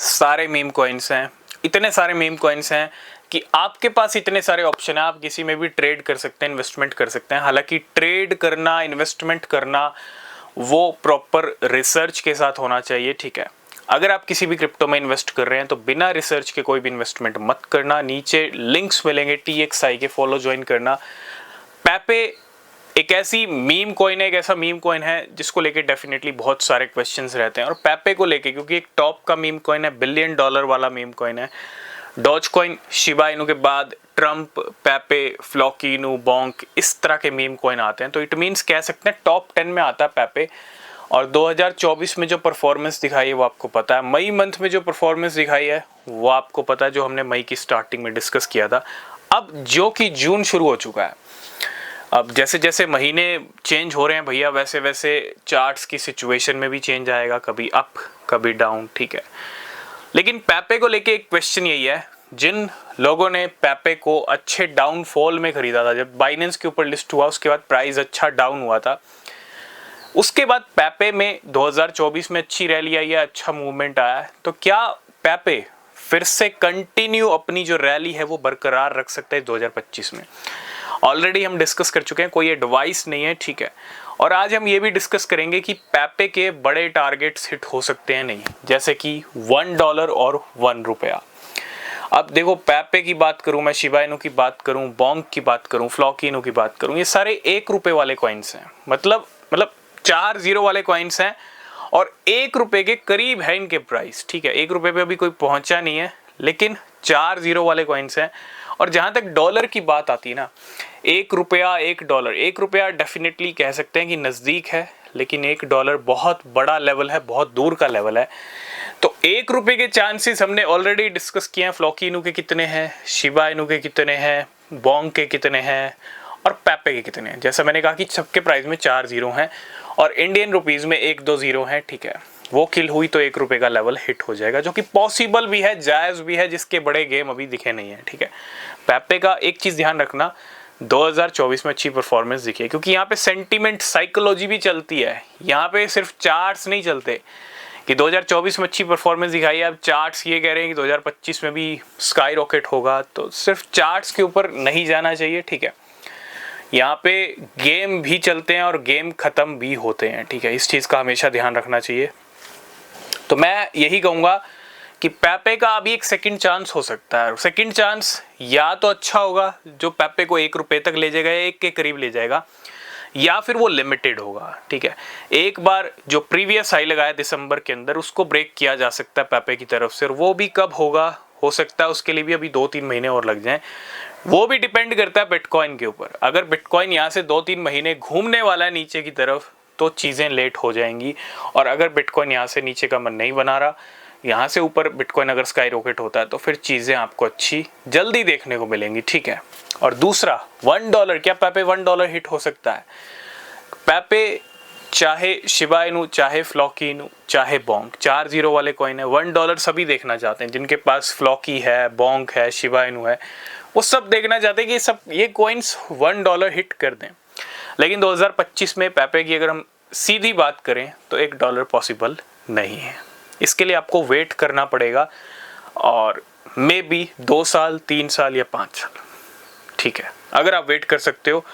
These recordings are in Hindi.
सारे मीम कॉइन्स हैं, इतने सारे मीम कॉइन्स हैं कि आपके पास इतने सारे ऑप्शन हैं, आप किसी में भी ट्रेड कर सकते हैं, इन्वेस्टमेंट कर सकते हैं। हालांकि ट्रेड करना, इन्वेस्टमेंट करना वो प्रॉपर रिसर्च के साथ होना चाहिए, ठीक है। अगर आप किसी भी क्रिप्टो में इन्वेस्ट कर रहे हैं तो बिना रिसर्च के कोई भी इन्वेस्टमेंट मत करना। नीचे लिंक्स मिलेंगे TXI के, फॉलो ज्वाइन करना। पैपे एक ऐसी मीम कॉइन है, एक ऐसा मीम कॉइन है जिसको लेके डेफिनेटली बहुत सारे क्वेश्चंस रहते हैं। और पैपे को लेके क्योंकि एक टॉप का मीम कॉइन है, $1 बिलियन वाला मीम कॉइन है। डॉज कॉइन, शिबा इनू के बाद ट्रम्प, पैपे, फ्लॉकी इनू, बोंक, इस तरह के मीम कॉइन आते हैं। तो इट मीन्स कह सकते हैं टॉप 10 में आता है पैपे। और 2024 में जो परफॉर्मेंस दिखाई है वो आपको पता है। मई मंथ में जो परफॉर्मेंस दिखाई है वो आपको पता है, जो हमने मई की स्टार्टिंग में डिस्कस किया था। अब जो कि जून शुरू हो चुका है, अब जैसे जैसे महीने चेंज हो रहे हैं भैया, वैसे वैसे चार्ट्स की सिचुएशन में भी चेंज आएगा, कभी अप कभी डाउन, ठीक है। लेकिन पैपे को लेके एक क्वेश्चन यही है, जिन लोगों ने पैपे को अच्छे डाउनफॉल में खरीदा था, जब बाइनेंस के ऊपर लिस्ट हुआ उसके बाद प्राइस अच्छा डाउन हुआ था, उसके बाद पैपे में 2024 में अच्छी रैली आई है, अच्छा मूवमेंट आया है। तो क्या पैपे फिर से कंटिन्यू अपनी जो रैली है वो बरकरार रख सकता है 2025 में? ऑलरेडी हम डिस्कस कर चुके हैं, कोई एडवाइस नहीं है, ठीक है। और आज हम ये भी डिस्कस करेंगे कि पैपे के बड़े टारगेट्स हिट हो सकते हैं नहीं, जैसे कि $1 और ₹1। अब देखो, पैपे की बात करूं मैं, शिबा इनू की बात करूं, बोंक की बात करूं, फ्लॉकी इनू की बात करूं, ये सारे ₹1 वाले कॉइन्स हैं। मतलब 4 0 वाले कॉइन्स हैं और ₹1 के करीब है इनके प्राइस, ठीक है। ₹1 पे अभी कोई पहुंचा नहीं है, लेकिन 4 0 वाले कॉइन्स हैं। और जहां तक डॉलर की बात आती है ना, $1, $1, $1 डेफिनेटली कह सकते हैं कि नज़दीक है, लेकिन $1 बहुत बड़ा लेवल है, बहुत दूर का लेवल है। तो ₹1 के चांसेस हमने ऑलरेडी डिस्कस किए हैं। फ्लॉकी इनू के कितने हैं, शिबा इनू के कितने हैं, बोंक के कितने हैं और पैपे के कितने हैं। जैसा मैंने कहा कि सबके प्राइस में 4 0 हैं और इंडियन रुपीज़ में 1-2 0 हैं, ठीक है। वो किल हुई तो ₹1 का लेवल हिट हो जाएगा, जो कि पॉसिबल भी है, जायज़ भी है, जिसके बड़े गेम अभी दिखे नहीं है, ठीक है। पैपे का एक चीज़ ध्यान रखना, 2024 में अच्छी परफॉर्मेंस दिखी है, क्योंकि यहाँ पे सेंटीमेंट साइकोलॉजी भी चलती है। यहाँ पे सिर्फ चार्ट्स नहीं चलते कि 2024 में अच्छी परफॉर्मेंस दिखाई है, अब चार्ट्स ये कह रहे हैं कि 2025 में भी स्काई रॉकेट होगा। तो सिर्फ चार्ट्स के ऊपर नहीं जाना चाहिए, ठीक है। यहाँ पे गेम भी चलते हैं और गेम खत्म भी होते हैं, ठीक है। इस चीज़ का हमेशा ध्यान रखना चाहिए। तो मैं यही कहूँगा कि पैपे का अभी एक सेकंड चांस हो सकता है। सेकंड चांस या तो अच्छा होगा, जो पैपे को ₹1 तक ले जाएगा, 1 के करीब ले जाएगा, या फिर वो लिमिटेड होगा, ठीक है। एक बार जो प्रीवियस हाई लगाया दिसंबर के अंदर, उसको ब्रेक किया जा सकता है पैपे की तरफ से। और वो भी कब होगा, हो सकता है उसके लिए भी अभी 2-3 महीने और लग जाएं। वो भी डिपेंड करता है बिटकॉइन के ऊपर। अगर बिटकॉइन यहाँ से 2-3 महीने घूमने वाला है नीचे की तरफ, तो चीज़ें लेट हो जाएंगी। और अगर बिटकॉइन यहाँ से नीचे का मन नहीं बना रहा, यहाँ से ऊपर बिटकॉइन अगर स्काई रॉकेट होता है, तो फिर चीज़ें आपको अच्छी जल्दी देखने को मिलेंगी, ठीक है। और दूसरा, $1, क्या पैपे $1 हिट हो सकता है? पैपे चाहे शिबा इनू, चाहे फ्लॉकी इनू, चाहे बोंक, 4 0 वाले कॉइन है, $1 सभी देखना चाहते हैं। जिनके पास फ्लॉकी है, बोंक है, शिबा इनू है, वो सब देखना चाहते हैं कि ये कॉइन्स $1 हिट कर दें। लेकिन 2025 में पैपे की अगर हम सीधी बात करें तो $1 पॉसिबल नहीं है। इसके लिए आपको वेट करना पड़ेगा, और मे बी 2 साल, 3 साल या 5 साल, ठीक है। अगर आप वेट कर सकते हो,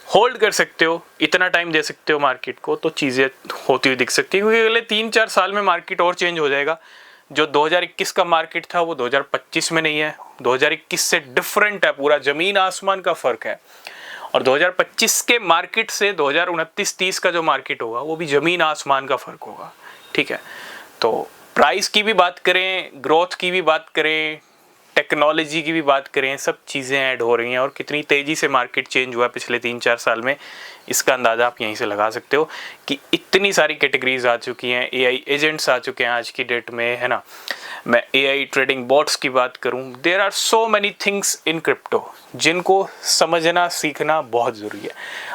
होल्ड कर सकते हो, इतना टाइम दे सकते हो मार्केट को, तो चीज़ें होती हुई दिख सकती है। क्योंकि अगले 3-4 साल में मार्केट और चेंज हो जाएगा। जो 2021 का मार्केट था वो 2025 में नहीं है, 2021 से डिफरेंट है, पूरा ज़मीन आसमान का फ़र्क है। और 2025 के मार्केट से 2029-30 का जो मार्केट होगा वो भी ज़मीन आसमान का फ़र्क होगा, ठीक है। तो प्राइस की भी बात करें, ग्रोथ की भी बात करें, टेक्नोलॉजी की भी बात करें, सब चीज़ें ऐड हो रही हैं। और कितनी तेज़ी से मार्केट चेंज हुआ पिछले 3-4 साल में, इसका अंदाज़ा आप यहीं से लगा सकते हो कि इतनी सारी कैटेगरीज आ चुकी हैं, AI एजेंट्स आ चुके हैं आज की डेट में, है ना। मैं AI ट्रेडिंग बॉट्स की बात करूं, there are so many things in crypto जिनको समझना सीखना बहुत ज़रूरी है।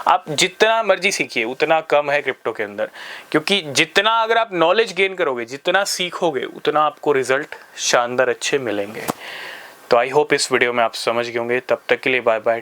आप जितना मर्जी सीखिए उतना कम है क्रिप्टो के अंदर, क्योंकि जितना अगर आप नॉलेज गेन करोगे, जितना सीखोगे, उतना आपको रिजल्ट शानदार अच्छे मिलेंगे। तो आई होप इस वीडियो में आप समझ गए होंगे। तब तक के लिए बाय बाय।